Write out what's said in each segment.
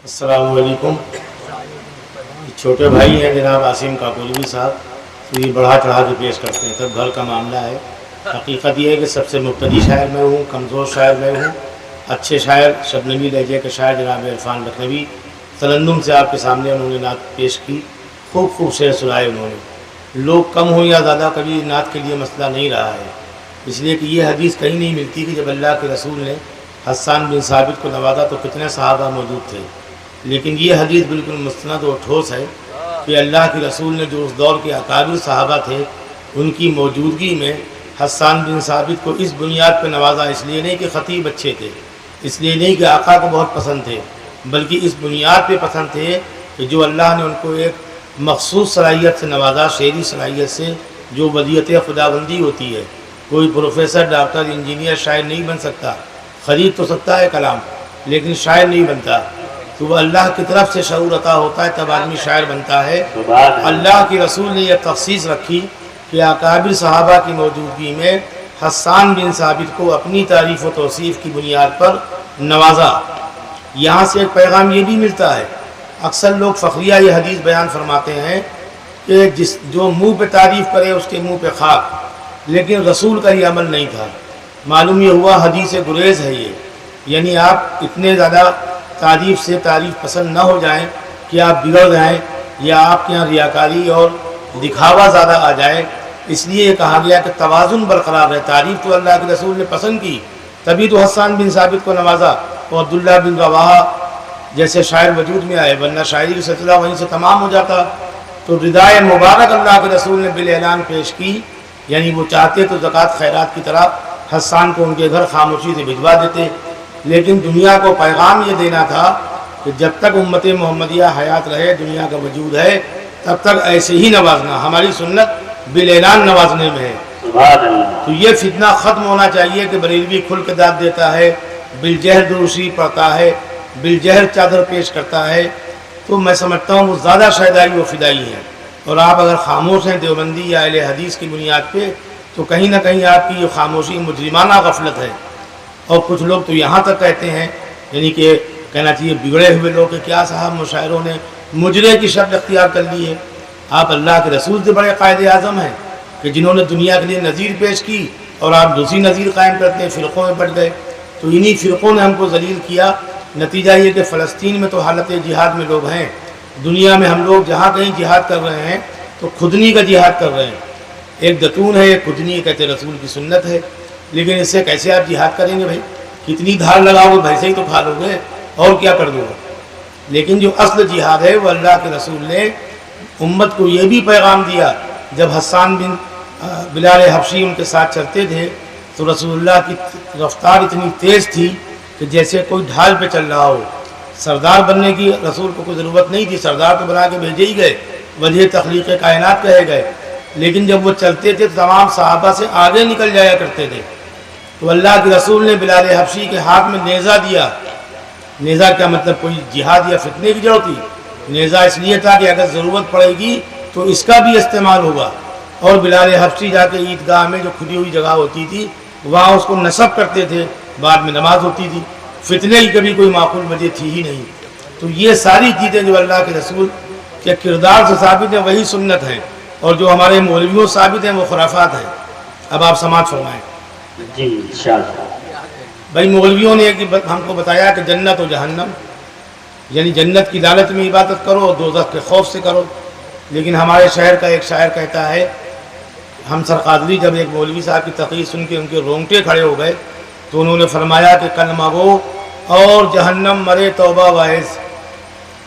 السلام علیکم۔ چھوٹے بھائی ہیں جناب عاصم کاکولوی صاحب، تو یہ بڑھا چڑھا کے پیش کرتے ہیں، سب گھر کا معاملہ ہے۔ حقیقت یہ ہے کہ سب سے مبتدی شاعر میں ہوں، کمزور شاعر میں ہوں۔ اچھے شاعر شبنمی لہجے کے شاعر جناب عرفان لکھنوی ترنم سے آپ کے سامنے انہوں نے نعت پیش کی، خوب شعر سنائے انہوں نے۔ لوگ کم ہوں یا زیادہ کبھی نعت کے لیے مسئلہ نہیں رہا ہے، اس لیے کہ یہ حدیث کہیں نہیں ملتی کہ جب اللہ کے رسول نے حسان بن ثابت کو نوازا تو کتنے صحابہ موجود تھے، لیکن یہ حدیث بالکل مستند و ٹھوس ہے کہ اللہ کے رسول نے جو اس دور کے اکابر صحابہ تھے ان کی موجودگی میں حسان بن ثابت کو اس بنیاد پہ نوازا، اس لیے نہیں کہ خطیب اچھے تھے، اس لیے نہیں کہ آقا کو بہت پسند تھے، بلکہ اس بنیاد پہ پسند تھے کہ جو اللہ نے ان کو ایک مخصوص صلاحیت سے نوازا، شعری صلاحیت سے، جو ودیعت خداوندی ہوتی ہے۔ کوئی پروفیسر، ڈاکٹر، انجینئر شاعر نہیں بن سکتا، خرید تو سکتا ہے کلام لیکن شاعر نہیں بنتا، تو وہ اللہ کی طرف سے شعور عطا ہوتا ہے تب آدمی شاعر بنتا ہے۔ اللہ کے رسول نے یہ تخصیص رکھی کہ اکابر صحابہ کی موجودگی میں حسان بن ثابت کو اپنی تعریف و توصیف کی بنیاد پر نوازا۔ یہاں سے ایک پیغام یہ بھی ملتا ہے، اکثر لوگ فخریہ یہ حدیث بیان فرماتے ہیں کہ جو منہ پہ تعریف کرے اس کے منہ پہ خاک، لیکن رسول کا یہ عمل نہیں تھا۔ معلوم یہ ہوا حدیث گریز ہے یہ، یعنی آپ اتنے زیادہ تعریف سے تعریف پسند نہ ہو جائیں کہ آپ بگڑ جائیں یا آپ کے یہاں ریاکاری اور دکھاوا زیادہ آ جائے، اس لیے یہ کہا گیا کہ توازن برقرار ہے۔ تعریف تو اللہ کے رسول نے پسند کی، تبھی تو حسان بن ثابت کو نوازا اور عبداللہ بن رواحہ جیسے شاعر وجود میں آئے، ورنہ شاعری کی سلسلہ وہیں سے تمام ہو جاتا۔ تو ردائے مبارک اللہ کے رسول نے بالاعلان پیش کی، یعنی وہ چاہتے تو زکوٰۃ خیرات کی طرح حسان کو ان کے گھر خاموشی سے بھجوا دیتے، لیکن دنیا کو پیغام یہ دینا تھا کہ جب تک امت محمدیہ حیات رہے، دنیا کا وجود ہے، تب تک ایسے ہی نوازنا، ہماری سنت بالاعلان نوازنے میں ہے۔ تو یہ فتنہ ختم ہونا چاہیے کہ بریلوی کھل کے داد دیتا ہے، بالجہر دروشی پڑھتا ہے، بالجہر چادر پیش کرتا ہے، تو میں سمجھتا ہوں وہ زیادہ شیدائی و فدائی ہے۔ اور آپ اگر خاموش ہیں دیوبندی یا اہل حدیث کی بنیاد پہ، تو کہیں نہ کہیں آپ کی یہ خاموشی مجرمانہ غفلت ہے۔ اور کچھ لوگ تو یہاں تک کہتے ہیں، یعنی کہ کہنا چاہیے بگڑے ہوئے لوگ کہ کیا صاحب مشاعروں نے مجرے کی شکل اختیار کر لی ہے۔ آپ اللہ کے رسول سے بڑے قائد اعظم ہیں کہ جنہوں نے دنیا کے لیے نظیر پیش کی اور آپ دوسری نظیر قائم کرتے ہیں، فرقوں میں بٹ گئے۔ تو انہی فرقوں نے ہم کو ذلیل کیا۔ نتیجہ یہ کہ فلسطین میں تو حالت جہاد میں لوگ ہیں، دنیا میں ہم لوگ جہاں کہیں جہاد کر رہے ہیں تو خدنی کا جہاد کر رہے ہیں۔ ایک دتون ہے، ایک خدنی، کہتے رسول کی سنت ہے، لیکن اس سے کیسے آپ جہاد کریں گے بھائی؟ کتنی دھار لگاؤ گے، بھیسے ہی تو کھا لو گے، اور کیا کر دو گے؟ لیکن جو اصل جہاد ہے وہ اللہ کے رسول نے امت کو یہ بھی پیغام دیا۔ جب حسان بن بلال حبشی ان کے ساتھ چلتے تھے تو رسول اللہ کی رفتار اتنی تیز تھی کہ جیسے کوئی ڈھال پہ چل رہا ہو۔ سردار بننے کی رسول کو کوئی ضرورت نہیں تھی، سردار تو بنا کے بھیجے ہی گئے، وجہ تخلیق کائنات کہے گئے، لیکن جب وہ چلتے تھے تو تمام صحابہ سے آگے نکل جایا کرتے تھے۔ تو اللہ کے رسول نے بلال حبشی کے ہاتھ میں نیزہ دیا۔ نیزہ کیا مطلب کوئی جہاد یا فتنے کی جڑ تھی؟ نیزہ اس لیے تھا کہ اگر ضرورت پڑے گی تو اس کا بھی استعمال ہوگا۔ اور بلال حبشی جا کے عیدگاہ میں جو کھلی ہوئی جگہ ہوتی تھی وہاں اس کو نصب کرتے تھے، بعد میں نماز ہوتی تھی۔ فتنے کی کبھی کوئی معقول وجہ تھی ہی نہیں۔ تو یہ ساری چیزیں جو اللہ کے رسول کے کردار سے ثابت ہیں وہی سنت ہیں، اور جو ہمارے مولویوں ثابت ہیں وہ خرافات ہیں۔ اب آپ سماعت فرمائیں۔ جی انشاءاللہ۔ بھائی مولویوں نے ہم کو بتایا کہ جنت و جہنم، یعنی جنت کی لالچ میں عبادت کرو اور دوزخ کے خوف سے کرو، لیکن ہمارے شہر کا ایک شاعر کہتا ہے، ہم سر قادری جب ایک مولوی صاحب کی تقریر سن کے ان کے رونگٹے کھڑے ہو گئے تو انہوں نے فرمایا کہ کلمہ گو اور جہنم مرے توبہ وائز،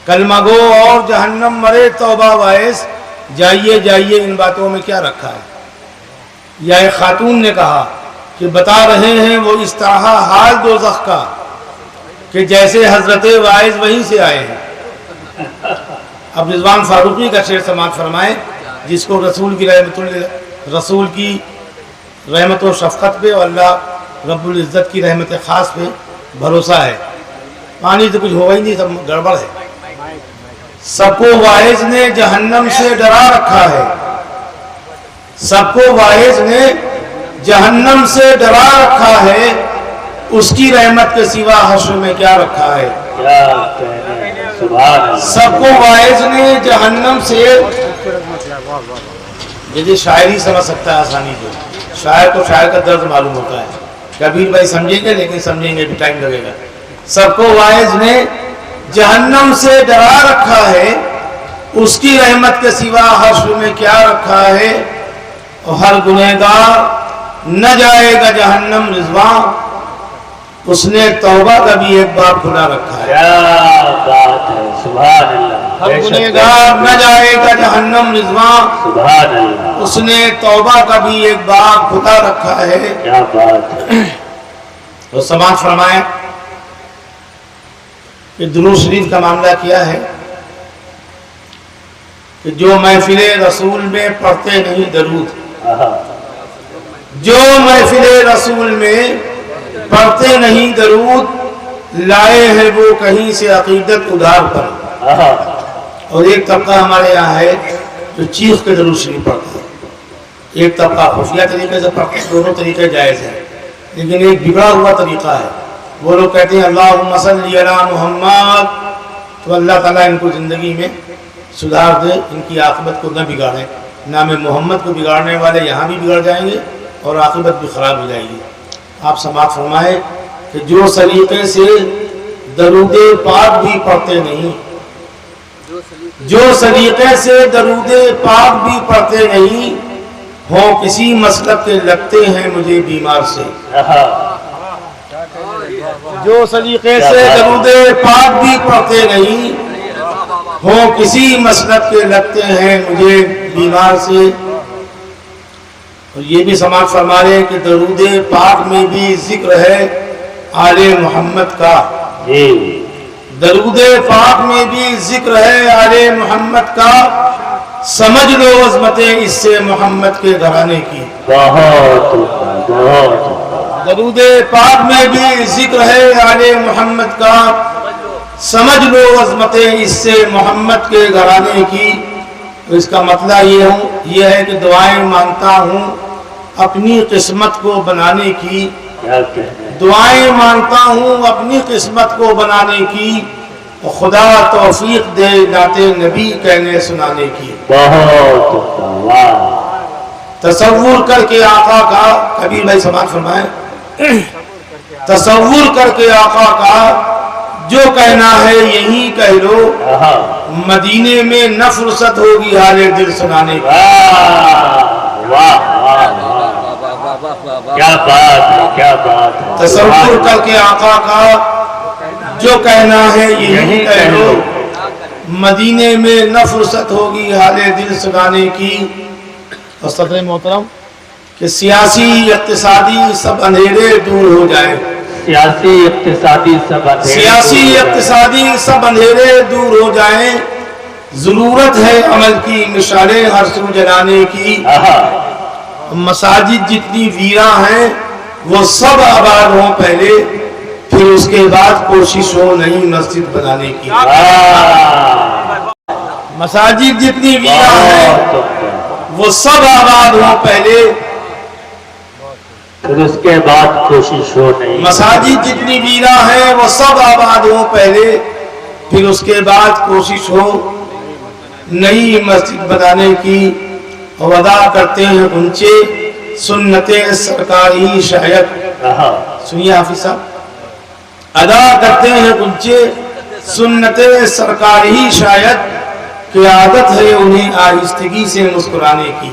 کلمہ گو اور جہنم مرے توبہ وائز، جائیے جائیے ان باتوں میں کیا رکھا ہے۔ یا ایک خاتون نے کہا کہ بتا رہے ہیں وہ اس طرح حال دوزخ کا کہ جیسے حضرت وائز وہیں سے آئے ہیں۔ اب رضوان فاروقی کا شعر سماعت فرمائیں، جس کو رسول کی رحمت و شفقت پہ اور اللہ رب العزت کی رحمت خاص پہ بھروسہ ہے۔ پانی تو کچھ ہوگا ہی نہیں، سب گڑبڑ ہے۔ سب کو واعظ نے جہنم سے ڈرا رکھا ہے، سب کو واعظ نے جہنم سے ڈرا رکھا ہے، اس کی رحمت کے سوا حشر میں کیا رکھا ہے۔ سبحان اللہ سب کو واعظ نے جہنم سے، جیسے شاعری سمجھ سکتا ہے آسانی سے، شاعر کو شاعر کا درد معلوم ہوتا ہے. کبیر بھائی سمجھیں گے، لیکن سمجھیں گے بھی ٹائم لگے گا. سب کو واعظ نے جہنم سے ڈرا رکھا ہے، اس کی رحمت کے سوا حشر میں کیا رکھا ہے. اور ہر گنہگار نہ جائے گا جہنم رضواں، اس نے توبہ کا بھی ایک باب کھلا رکھا ہے. کیا بات ہے، سبحان اللہ. ہر گنہگار نہ جائے گا جہنم رضواں، سبحان اللہ. اس نے توبہ کا بھی ایک باب کھلا رکھا ہے. کیا بات ہے. تو سماعت فرمائیں کہ درود شریف کا معاملہ کیا ہے کہ جو محفل رسول میں پڑھتے نہیں درود، جو محفل رسول میں پڑھتے نہیں درود، لائے ہیں وہ کہیں سے عقیدت ادھار پر. اور ایک طبقہ ہمارے یہاں ہے جو چیخ کے درود شریف پڑھتا ہے، ایک طبقہ خفیہ طریقے سے پڑھتا ہے. دونوں طریقے جائز ہیں، لیکن ایک بگڑا ہوا طریقہ ہے. وہ لوگ کہتے ہیں اللہم صلی علی محمد، تو اللہ تعالیٰ ان کو زندگی میں سدھار دے، ان کی عاقبت کو نہ بگاڑے. نام محمد کو بگاڑنے والے یہاں بھی بگڑ جائیں گے اور عاقبت بھی خراب ہو جائے گی. آپ سماعت فرمائے کہ جو سلیقے سے درود پاک بھی پڑھتے نہیں، جو سلیقے سے درود پاک بھی پڑھتے نہیں، ہوں کسی مسلک کے لگتے ہیں مجھے بیمار سے. جو سلیقے سے درود پاک بھی پڑھتے نہیں، ہوں کسی مسلک کے لگتے ہیں مجھے بیمار سے. اور یہ بھی سماعت فرما رہے کہ درود پاک میں بھی ذکر ہے آل محمد کا. درود پاک میں بھی ذکر ہے آل محمد کا، سمجھ لو عظمت اس سے محمد کے گھرانے کی. درود پاک میں بھی ذکر ہے آل محمد کا، سمجھ لو عظمت اس سے محمد کے گھرانے کی. اس کا مطلب یہ ہے کہ دعائیں مانگتا ہوں اپنی قسمت کو بنانے کی، دعائیں مانگتا ہوں اپنی قسمت کو بنانے کی، خدا توفیق دے نعت نبی کہنے سنانے کی. تصور کر کے آقا کا، کبیر بھائی سماعت فرمائیں، تصور کر کے آقا کا جو کہنا ہے یہی کہہ لو، مدینے میں نہ فرصت ہوگی حال دل سنانے کی. کیا بات ہے، کیا بات ہے. تصور کر کے آقا کا جو کہنا ہے یہی کہہ لو، مدینے میں نہ فرصت ہوگی حال دل سنانے کی. اور صدر محترم کہ سیاسی اقتصادی سب اندھیرے دور ہو جائیں، سیاسی اقتصادی سب اندھیرے دور ہو جائیں، ضرورت ہے عمل کی مشالیں ہر سو جلانے کی. مساجد جتنی ویراں ہیں وہ سب آباد ہوں پہلے، پھر اس کے بعد کوشش ہو نئی مسجد بنانے کی. مساجد جتنی ویراں ہیں وہ سب آباد ہوں پہلے، پھر اس کے بعد کوشش ہو نہیں. مساجد جتنی ویراں ہیں وہ سب آباد ہوں پہلے، پھر اس کے بعد کوشش ہو نئی مسجد بنانے کی. اور ادا کرتے ہیں اونچے سنت سرکاری شاید، سنیے حافظ صاحب، ادا کرتے ہیں اونچے سنت سرکاری شاید، کہ عادت ہے انہیں آہستگی سے مسکرانے کی.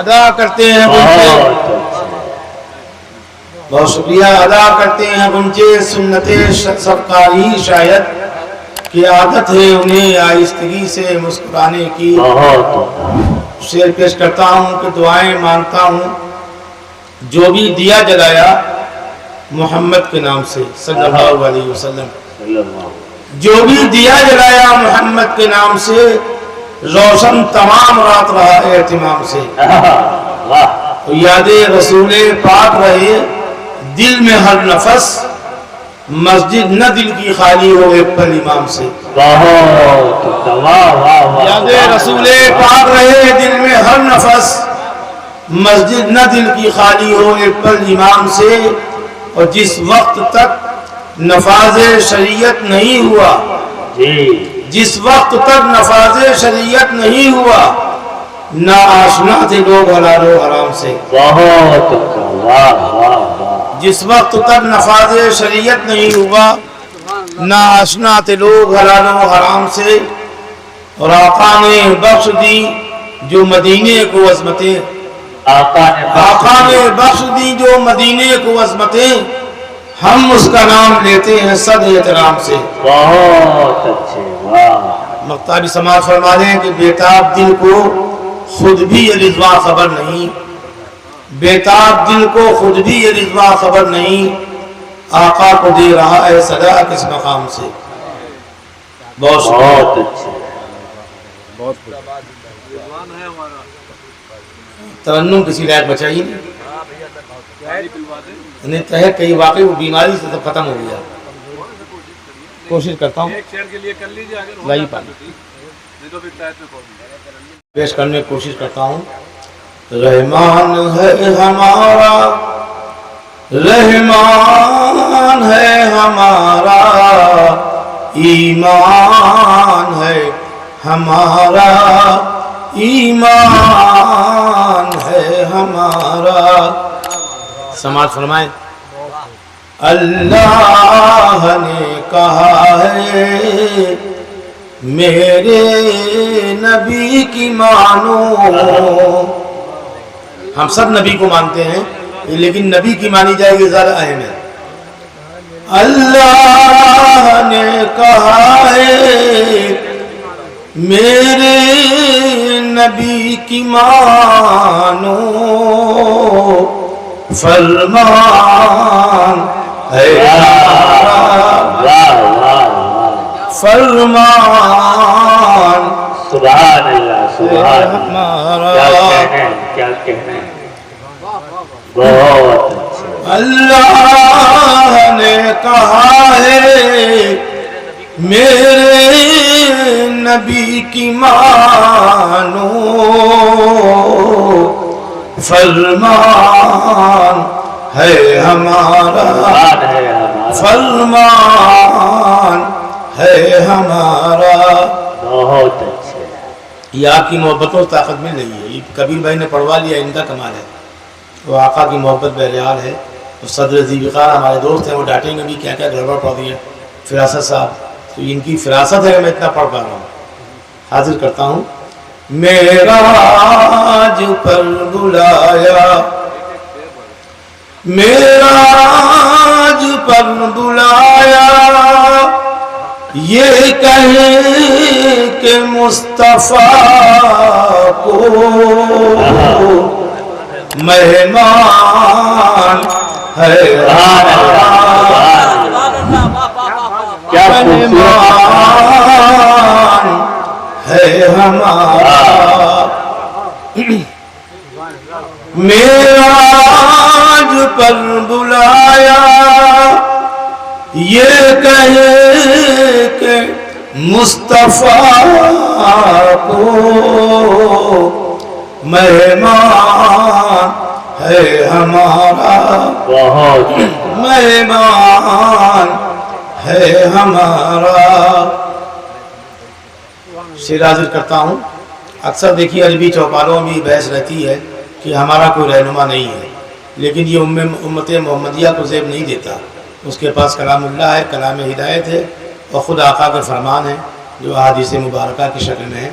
ادا کرتے ہیں اونچے، بہت شکریہ، ادا کرتے ہیں اونچے سنت سرکاری شاید، کہ عادت ہے انہیں آہستگی سے مسکرانے کی. شعر پیش کرتا ہوں کہ دعائیں مانگتا ہوں جو بھی دیا جلایا محمد کے نام سے صلی اللہ علیہ وسلم، جو بھی دیا جلایا محمد کے نام سے، روشن تمام رات رہا اہتمام سے. یاد رسول پاک رہے دل میں ہر نفس، مسجد نہ دل کی خالی ہو ایک پل امام سے. یاد رسول پاک رہے دل میں ہر نفس، مسجد نہ دل کی خالی ہو ایک پل امام سے. اور جس وقت تک نفاذ شریعت نہیں ہوا، جی جس وقت تک نفاذ شریعت نہیں ہوا نا آشنا تھے لوگ حلال و حرام سے۔ بہت اچھا، واہ واہ واہ، جس وقت تک نفاذ شریعت نہیں ہوا نا آشنا تھے لوگ حلال و حرام سے، اور آقا نے بخش دی جو مدینے کو عظمتیں، آقا نے بخش دی جو مدینے کو عظمتیں، ہم اس کا نام لیتے ہیں صد احترام سے۔ بہت اچھے، واہ، مختاری سماعت فرما دیں کہ بیتاب دل کو خود بھی یہ رضوا خبر نہیں، بیتاب دل کو خود بھی یہ رضوا خبر نہیں، آقا کو دے رہا ہے صدا کس مقام سے۔ بہت شکریہ۔ بہت اچھے، ترنم کسی لائق بچائی نہیں تہے کئی واقعی وہ بیماری سے سب ختم ہو گیا۔ کوشش کرتا ہوں لائی پانی پیش کرنے کی کوشش کرتا ہوں۔ رحمان ہے ہمارا، رحمان ہے ہمارا، ایمان ہے ہمارا، ایمان ہے ہمارا۔ سماعت فرمائیں۔ اللہ نے کہا ہے میرے نبی کی مانو، ہم سب نبی کو مانتے ہیں لیکن نبی کی مانی جائے گی زیادہ اہم ہے۔ اللہ نے کہا ہے میرے نبی کی مانو، فرمان ہے فرمان سبحان اللہ، سبحان اللہ، کیا کہنے، بہت اچھا، اللہ نے کہا ہے میرے نبی کی مانو، فرمان ہے ہمارا، فرمان ہے ہمارا۔ بہت اچھے، یہ آپ کی محبتوں طاقت مل رہی ہے، یہ کبیر بھائی نے پڑھوا لیا، ان کا کمال ہے۔ وہ آقا کی محبت بہرحال ہے۔ تو صدر ذیوقار ہمارے دوست ہیں، وہ ڈانٹیں گے بھی کیا کیا گڑبڑ پڑھ دی ہے فراست صاحب، تو ان کی فراست ہے کہ میں اتنا پڑھ پا رہا ہوں۔ حاضر کرتا ہوں۔ معراج پر بلایا، معراج پر بلایا، یہ کہیں کہ مصطفیٰ کو مہمان ہے کیا مہمان ہے ہمارا، معراج پر بلایا، یہ کہے کہ مصطفیٰ کو مہمان ہے ہمارا، بہت مہمان ہے ہمارا۔ شعر حاضر کرتا ہوں۔ اکثر دیکھیے عربی چوپالوں میں بحث رہتی ہے کہ ہمارا کوئی رہنما نہیں ہے، لیکن یہ امت محمدیہ کو زیب نہیں دیتا۔ اس کے پاس کلام اللہ ہے، کلام ہدایت ہے، اور خود آقا کے فرمان ہے جو احادیث مبارکہ کی شکل میں ہے۔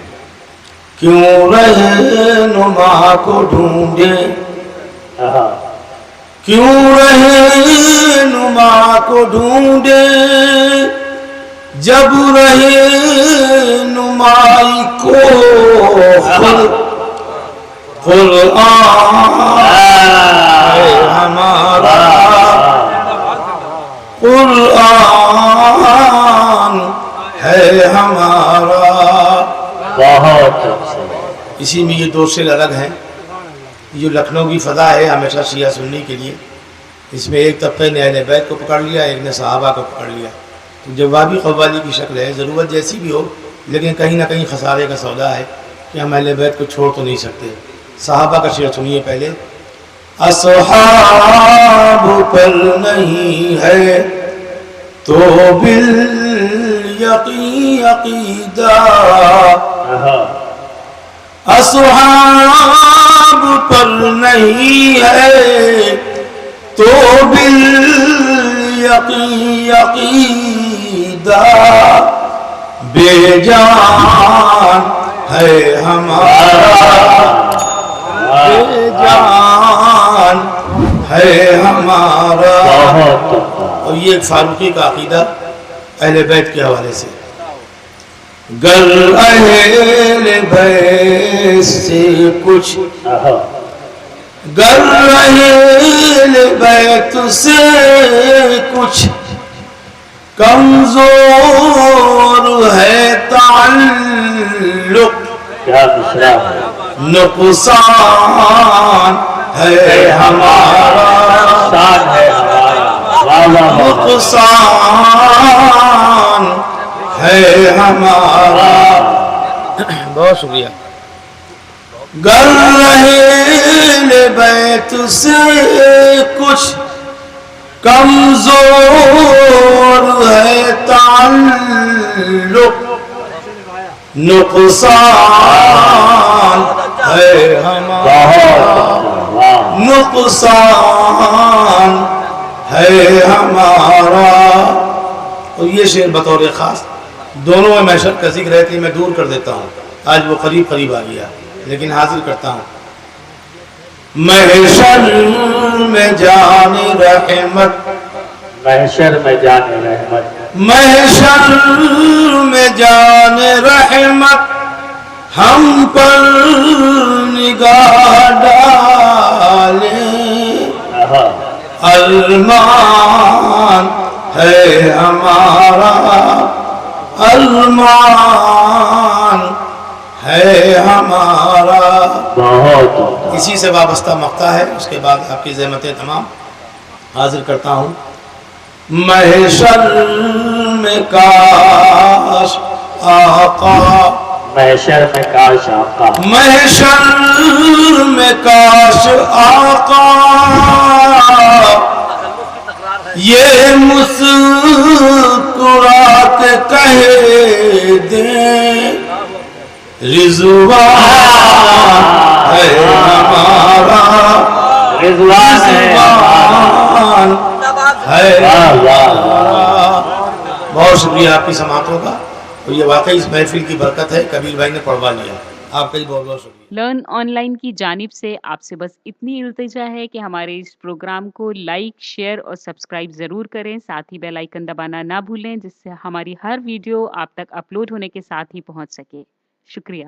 کیوں رہنما کو ڈھونڈے، کیوں رہنما کو ڈھونڈے، جب رہنمائی کو قرآن ہے ہمارا، قرآن ہے ہمارا۔ بہت اچھا، اسی میں یہ دو شعر الگ ہیں۔ جو لکھنؤ کی فضا ہے ہمیشہ شیعہ سنی کے لیے، اس میں ایک طبقے نے اہل بیت کو پکڑ لیا، ایک نے صحابہ کو پکڑ لیا۔ جوابی قوالی کی شکل ہے، ضرورت جیسی بھی ہو لیکن کہیں نہ کہیں خسارے کا سودا ہے کہ ہم اہل بیت کو چھوڑ تو نہیں سکتے۔ صحابہ کا شعر سنیے پہلے۔ اصحاب پر نہیں ہے تو بالیقین عقیدہ اصحاب پر نہیں ہے، تو بالیقین عقیدہ بے جان ہے ہمارا، بے جان ہے ہمارا۔ اور یہ ایک فاروقی کا عقیدہ اہل بیت کے حوالے سے، گر اہل بیت سے کچھ، گر اہل بیت سے کچھ کمزور ہے تعلق، کیا مصرع ہے، نقصان ہے ہمارا، شان ہے ہمارا، واہ واہ واہ، نقصان ہے ہمارا۔ بہت شکریہ۔ گر اہل بیت سے کچھ کمزور ہے تعلق، نقصان ہے ہمارا، نقصان ہے ہمارا۔ اور یہ شعر بطور خاص دونوں میں محشر کا ذکر ہے، کہ میں دور کر دیتا ہوں، آج وہ قریب قریب آ گیا لیکن حاضر کرتا ہوں۔ محشر میں جان رحمت، محشر میں جان رحمت، محشر میں جان رحمت ہم پر نگاہ ڈالیں، ارمان ہے ہمارا، ارمان ہے ہمارا۔ بہت اسی سے وابستہ مقطع ہے، اس کے بعد آپ کی زحمتیں تمام حاضر کرتا ہوں۔ محشر میں کاش آقا، محشر میں کاش آقا، محشر میں کاش آقا یہ مسکرا کے کہہ دیں، رضوان ہے ہمارا، رضوان ہے رضوان ہے واہ واہ ہمارا۔ بہت شکریہ آپ کی سماعتوں کا، اور یہ واقعی اس محفل کی برکت ہے، کبیر بھائی نے پڑھوا لیا، آپ کا ہی بہت بہت شکریہ۔ لرن آن لائن کی جانب سے آپ سے بس اتنی التجا ہے کہ ہمارے اس پروگرام کو لائک، شیئر اور سبسکرائب ضرور کریں، ساتھ ہی بیل آئیکن دبانا نہ بھولیں، جس سے ہماری ہر ویڈیو آپ تک اپلوڈ ہونے کے ساتھ ہی پہنچ سکے۔ شکریہ۔